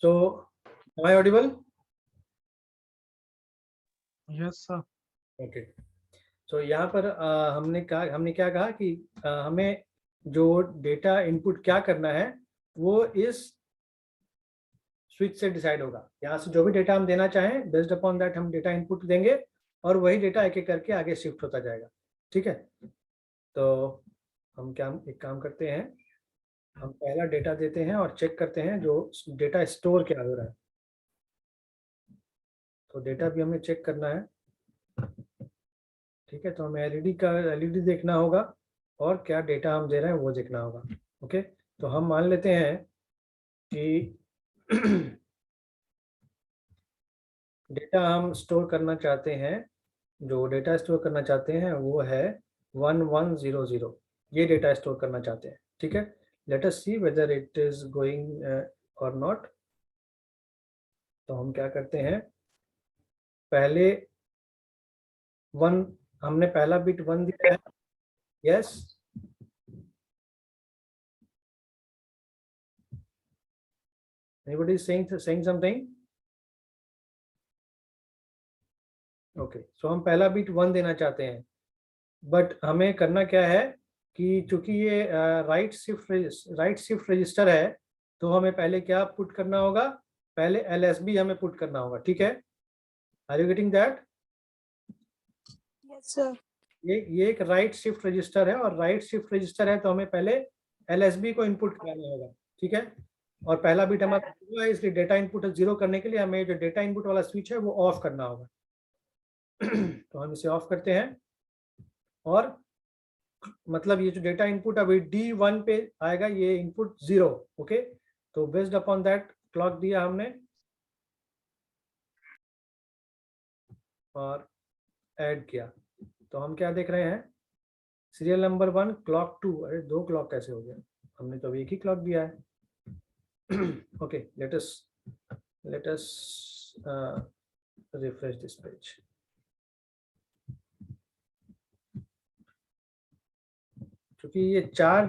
So, am I audible? Yes, sir. Okay. So यहाँ पर हमने क्या कहा कि हमें जो डेटा इनपुट क्या करना है वो इस स्विच से डिसाइड होगा। यहाँ से जो भी डेटा हम देना चाहें बेस्ड अपॉन दैट हम डेटा इनपुट देंगे और वही डेटा एक एक करके आगे शिफ्ट होता जाएगा। ठीक है, तो हम एक काम करते हैं, हम पहला डेटा देते हैं और चेक करते हैं जो डेटा स्टोर क्या हो रहा है। तो डेटा भी हमें चेक करना है। ठीक है, तो हमें एलईडी देखना होगा और क्या डेटा हम दे रहे हैं वो देखना होगा। ओके, तो हम मान लेते हैं कि डेटा हम स्टोर करना चाहते हैं, जो डेटा स्टोर करना चाहते हैं वो है 1100, ये डेटा स्टोर करना चाहते हैं। ठीक है, let us see whether it is going और नॉट। तो हम क्या करते हैं, पहले हमने पहला बिट 1 दिया है। Yes, anybody saying something? Okay, so हम पहला बिट 1 देना चाहते हैं, बट हमें करना क्या है कि चूंकि ये राइट शिफ्ट रजिस्टर है तो हमें पहले क्या पुट करना होगा, पहले LSB हमें पुट करना होगा। ठीक है, are you getting that? Yes sir. ये एक राइट शिफ्ट रजिस्टर है और राइट शिफ्ट रजिस्टर है तो हमें पहले LSB को इनपुट कराना होगा। ठीक है, और पहला बिट हमारा 0 है, इसलिए डेटा इनपुट 0 करने के लिए हमें जो डेटा इनपुट वाला स्विच है वो ऑफ करना होगा। तो हम इसे ऑफ करते हैं और मतलब ये जो डेटा इनपुट अभी D1 पे आएगा, ये इनपुट 0। ओके, तो बेस्ड अपॉन दैट क्लॉक दिया हमने और ऐड किया। तो हम क्या देख रहे हैं, सीरियल नंबर 1 क्लॉक 2। अरे दो क्लॉक कैसे हो गया, हमने तो अभी एक ही क्लॉक दिया है। Okay, let us refresh this page. क्योंकि ये 4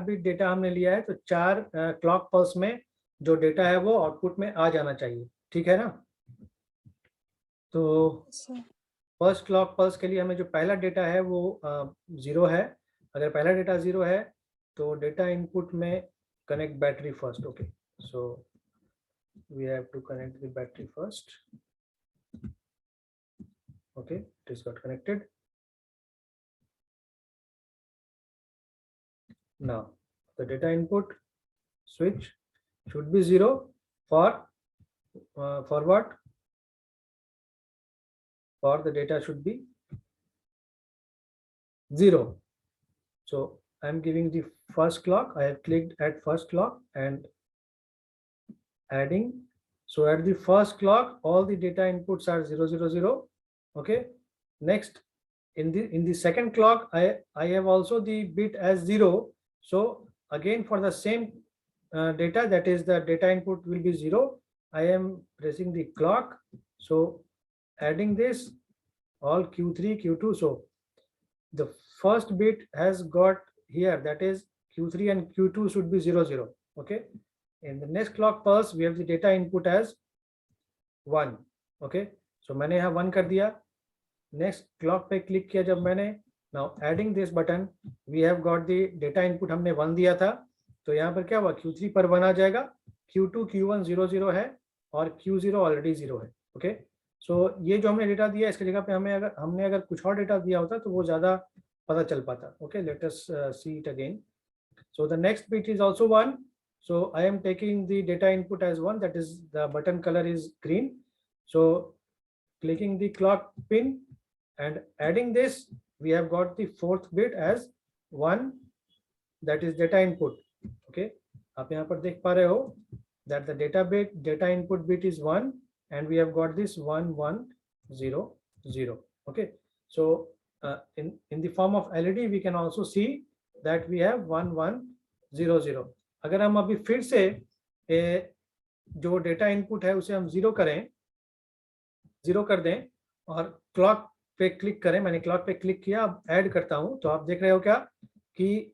बिट डेटा हमने लिया है तो 4 क्लॉक पल्स में जो डेटा है वो आउटपुट में आ जाना चाहिए। ठीक है ना, तो फर्स्ट क्लॉक पल्स के लिए हमें जो पहला डेटा है वो 0 है। अगर पहला डेटा 0 है तो डेटा इनपुट में connect battery first. Okay, so we have to connect the battery first. Okay, it is got connected. Now the data input switch should be 0 for what? For the data should be 0. So I am giving the first clock. I have clicked at first clock and adding. So at the first clock all the data inputs are 0 0 0. Okay, next in the second clock I have also the bit as 0. So again for the same data, that is the data input will be 0, I am pressing the clock. So adding this all Q3 Q2, so the first bit has got here, that is Q3 and Q2 should be 0 0. Okay, in the next clock pulse we have the data input as 1. Okay, so मैंने यहाँ 1 कर दिया। Next clock पे click किया जब मैंने, now adding this button we have got the data input हमने 1 दिया था, तो यहाँ पर क्या हुआ, Q3 पर 1 आ जाएगा, Q2 Q1 0 0 है और Q0 ऑलरेडी 0 है। ओके, सो ये जो हमने डेटा दिया इसकी जगह पे हमने अगर कुछ और डेटा दिया होता तो वो ज़्यादा पता चल पाता। Okay, let us see it again. So the next bit is also 1, so I am taking the data input as 1, that is the button color is green. So clicking the clock pin and adding this, we have got the fourth bit as 1, that is data input. Okay, आप यहाँ पर देख पा रहे हो that the data input bit is 1 and we have got this 1 1 0 0. Okay, so in the form of LED we can also see that we have 1 1 0 0. अगर हम अभी फिर से जो डेटा इनपुट है उसे हम 0 कर दें और क्लॉक पे क्लिक करें, मैंने क्लॉक पे क्लिक किया, अब ऐड करता हूं तो आप देख रहे हो क्या कि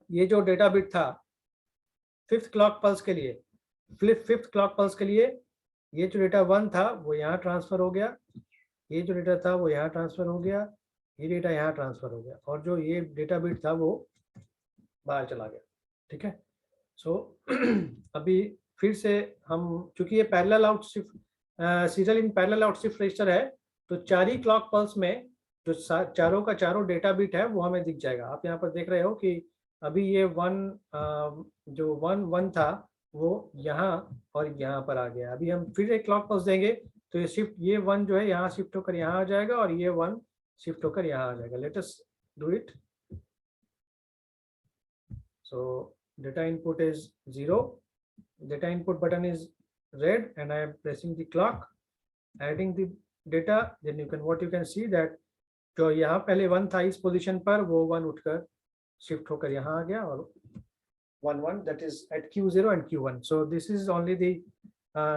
ये जो डेटा बिट था 5th क्लॉक पल्स के लिए फिफ्थ क्लॉक पल्स के लिए ये जो डेटा 1 था वो यहाँ ट्रांसफर हो गया, ये जो डेटा था वो यहाँ ट्रांसफर हो गया, ये डेटा यहाँ ट्रांसफर हो गया, और जो ये डेटा बिट था वो बाहर चला गया। ठीक है, सो अभी फिर से हम, चूंकि ये parallel out shift serial in parallel out shift register है, तो 4 ही क्लॉक पल्स में जो चारों का चारों डेटा बिट है वो हमें दिख जाएगा। आप यहाँ पर देख रहे हो कि अभी ये 1 था वो यहाँ और यहाँ पर आ गया। अभी हम फिर एक क्लॉक पल्स देंगे तो ये शिफ्ट, ये 1 जो है यहाँ शिफ्ट होकर यहाँ आ जाएगा और ये 1 शिफ्ट होकर यहाँ आ जाएगा। Let us do it. So data input is 0, data input button is red, and I am pressing the clock, adding the data. Then you can, what you can see that जो यहाँ पहले 1 था इस position पर, वो 1 उठकर shift होकर यहाँ आ गया, और 1 that is at Q0 and Q1. So this is only the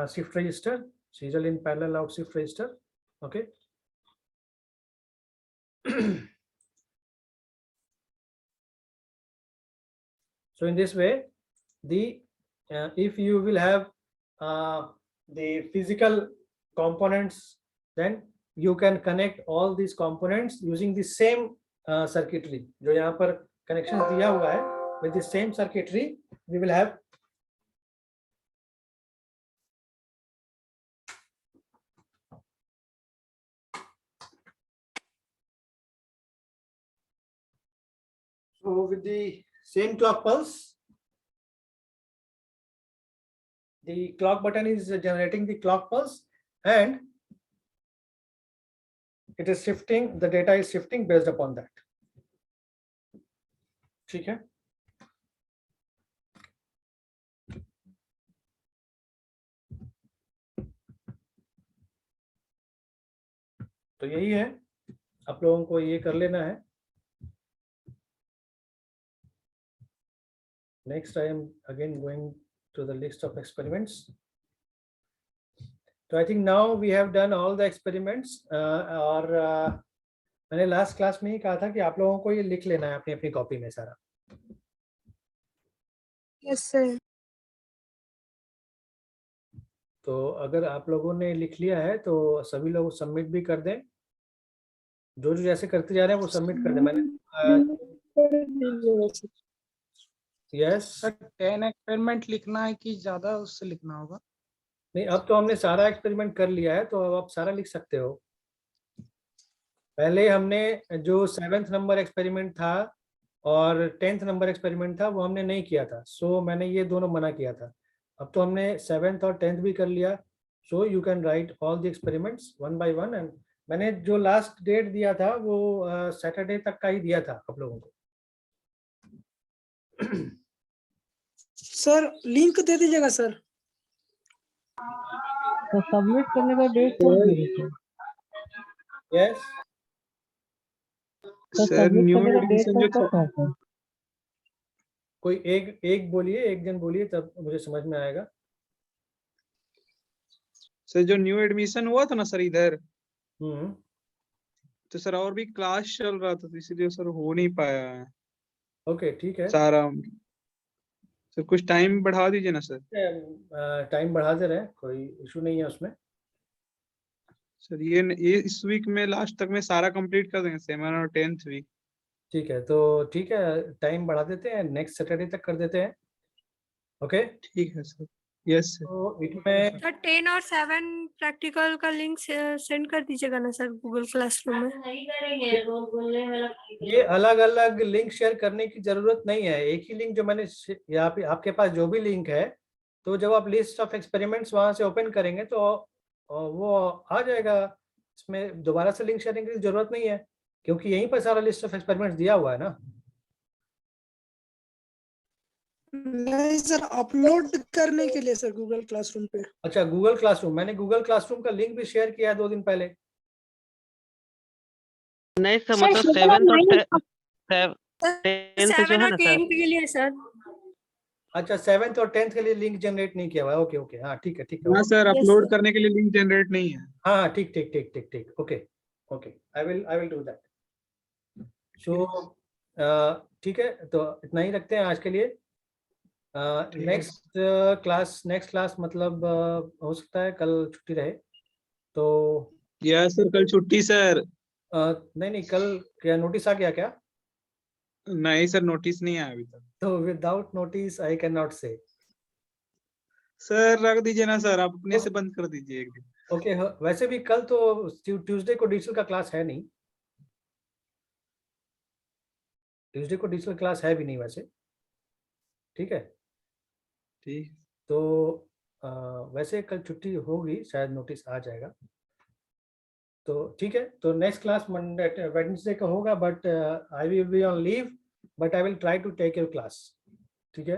shift register, serial in parallel out shift register. Okay. So in this way, the if you will have the physical components, then you can connect all these components using the same circuitry. जो यहाँ पर connection दिया हुआ है, with the same circuitry we will have so with the same clock pulse, the clock button is generating the clock pulse, and it is shifting, the data is shifting based upon that. ठीक है, तो यही है, आप लोगों को ये कर लेना है। Next, I am again going to the list of experiments. So I think now we have done all the experiments. और मैंने लास्ट क्लास में ही कहा था कि आप लोगों को ये लिख लेना है अपनी अपनी कॉपी में सारा। Yes sir. तो अगर आप लोगों ने लिख लिया है तो सभी लोग सबमिट भी कर दें, जो जो जैसे करते जा रहे हैं वो सबमिट कर दें। मैंने यस 10 एक्सपेरिमेंट लिखना है कि ज्यादा उससे लिखना होगा? नहीं, अब तो हमने सारा एक्सपेरिमेंट कर लिया है, तो अब आप सारा लिख सकते हो। पहले हमने जो 7th नंबर एक्सपेरिमेंट था और 10th नंबर एक्सपेरिमेंट था वो हमने नहीं किया था, सो मैंने ये दोनों मना किया था। अब तो हमने 7th और 10th भी कर लिया, so you can write all the experiments one by one. And मैंने जो लास्ट डेट दिया था वो सैटरडे तक का ही दिया था आप लोगों को। सर लिंक दे दीजिएगा सर। तो सबमिट करने का डेट कब दीजिए? यस तो सर सबमिट न्यू करने का डेट एडमिशन जो कब है? कोई एक बोलिए, एक जन बोलिए, तब मुझे समझ में आएगा। सर जो न्यू एडमिशन हुआ था ना सर इधर, हम्म, तो सर और भी क्लास चल रहा था, तो इसीलिए सर हो नहीं पाया है ओके ठीक है, सारा। सर कुछ टाइम बढ़ा दीजिए ना सर। टाइम बढ़ा दे रहे हैं, कोई इशू नहीं है उसमें। सर ये इस वीक में लास्ट तक में सारा कंप्लीट कर देंगे, 7 और 10th वीक। ठीक है, तो ठीक है, टाइम बढ़ा देते हैं, नेक्स्ट सैटरडे तक कर देते हैं। ओके ठीक है सर। Yes sir. तो इसमें सर 10 और 7 प्रैक्टिकल का लिंक सेंड कर दीजिएगा ना सर गूगल क्लासरूम में। ये अलग अलग लिंक शेयर करने की जरूरत नहीं है, एक ही लिंक जो मैंने यहाँ पे, आपके पास जो भी लिंक है, तो जब आप लिस्ट ऑफ एक्सपेरिमेंट्स वहां से ओपन करेंगे तो वो आ जाएगा। इसमें दोबारा से लिंक शेयरिंग की जरूरत नहीं है, क्योंकि यहीं पर सारा लिस्ट ऑफ एक्सपेरिमेंट्स दिया हुआ है ना। नहीं सर अपलोड करने के लिए सर गूगल क्लासरूम पे। अच्छा, गूगल क्लासरूम, मैंने गूगल क्लासरूम का लिंक भी शेयर किया है 2 दिन पहले। नहीं सर, मतलब 7th और 10th जो है ना सर। के लिए सर। अच्छा, 7th और 10th के लिए लिंक जनरेट नहीं किया हुआ है। ओके ओके, हाँ ठीक है ठीक है। हाँ सर, Yes, अपलोड sir. करने के लिए लिंक जनरेट नहीं है। हाँ ठीक ठीक ठीक ठीक ठीक, okay okay, I will do that. So ठीक है, तो इतना ही रखते हैं आज के लिए। नेक्स्ट क्लास मतलब हो सकता है कल छुट्टी रहे तो यस सर, कल छुट्टी सर। नहीं कल क्या नोटिस आ गया क्या? नहीं सर, नोटिस नहीं आया अभी तक। तो without notice I can not से। सर रख दीजिए ना सर, आप अपने से बंद कर दीजिए एक दिन। ओके वैसे भी कल तो ट्यूसडे को डिजिटल का क्लास है नहीं, ट्यूसडे को डिजिटल क्लास है भी नहीं वैसे। ठीक है, ठीक। तो वैसे कल छुट्टी होगी, शायद नोटिस आ जाएगा। तो ठीक है, तो नेक्स्ट क्लास मंडे वेडनेसडे का होगा, but I will be on leave, but I will try to take your class. ठीक है,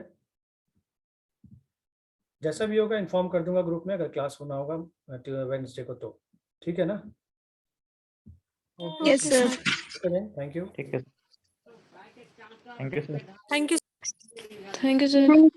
जैसा भी होगा इन्फॉर्म कर दूंगा ग्रुप में अगर क्लास होना होगा वेडनेसडे को तो। ठीक है ना? Yes sir. Thank you. ठीक है, thank you sir. Thank you. Thank you sir.